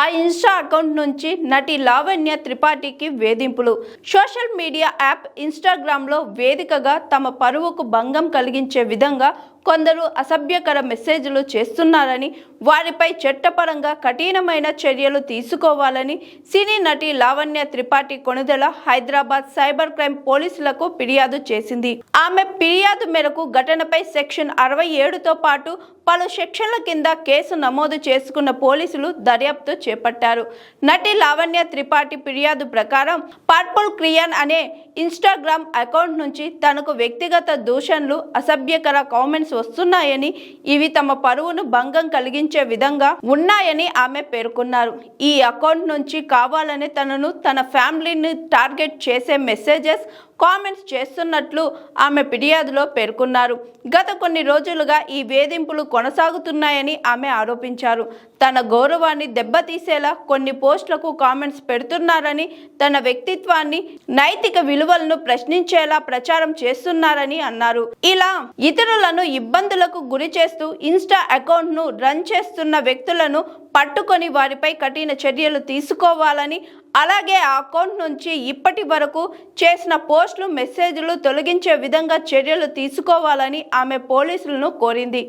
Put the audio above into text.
ఆ Insta account నుంచి నటి లావణ్య త్రిపాఠికి వేధింపులు. సోషల్ మీడియా యాప్ ఇన్స్టాగ్రామ్లో వేదికగా తమ పరువుకు భంగం కలిగించే విధంగా కొందరు అసభ్యకర మెసేజ్లు చేస్తున్నారని, వారిపై చట్టపరంగా కఠినమైన చర్యలు తీసుకోవాలని సినీ నటి లావణ్య త్రిపాఠి కొణిదెల హైదరాబాద్ సైబర్ క్రైమ్ పోలీసులకు ఫిర్యాదు చేసింది. ఆమె ఫిర్యాదు మేరకు ఘటనపై సెక్షన్ 67తో పాటు పలు సెక్షన్ల కింద కేసు నమోదు చేసుకున్న పోలీసులు దర్యాప్తు చేపట్టారు. నటి లావణ్య త్రిపాఠి ఫిర్యాదు ప్రకారం పర్పుల్ క్రియాన్ అనే ఇన్స్టాగ్రామ్ అకౌంట్ నుంచి తనకు వ్యక్తిగత దూషణలు, అసభ్యకర కామెంట్స్ వస్తున్నాయని, ఇవి తమ పరువును భంగం కలిగించే విధంగా ఉన్నాయని ఆమె పేర్కొన్నారు. ఈ అకౌంట్ నుంచి కావాలని తనను, తన ఫ్యామిలీని టార్గెట్ చేసే మెసేజెస్, కామెంట్స్ చేస్తున్నట్లు ఆమె ఫిర్యాదులో పేర్కొన్నారు. గత కొన్ని రోజులుగా ఈ వేధింపులు కొనసాగుతున్నాయని ఆమె ఆరోపించారు. తన గౌరవాన్ని దెబ్బతీసేలా కొన్ని పోస్టులకు కామెంట్స్ పెడుతున్నారని, తన వ్యక్తిత్వాన్ని, నైతిక విలువలను ప్రశ్నించేలా ప్రచారం చేస్తున్నారని అన్నారు. ఇలా ఇతరులను ఇబ్బందులకు గురి చేస్తూ ఇన్స్టా అకౌంట్ను రన్ చేస్తున్న వ్యక్తులను పట్టుకొని వారిపై కఠిన చర్యలు తీసుకోవాలని, అలాగే ఆ అకౌంట్ నుంచి ఇప్పటి వరకు చేసిన పోస్టులు, మెసేజ్లు తొలగించే విధంగా చర్యలు తీసుకోవాలని ఆమె పోలీసులను కోరింది.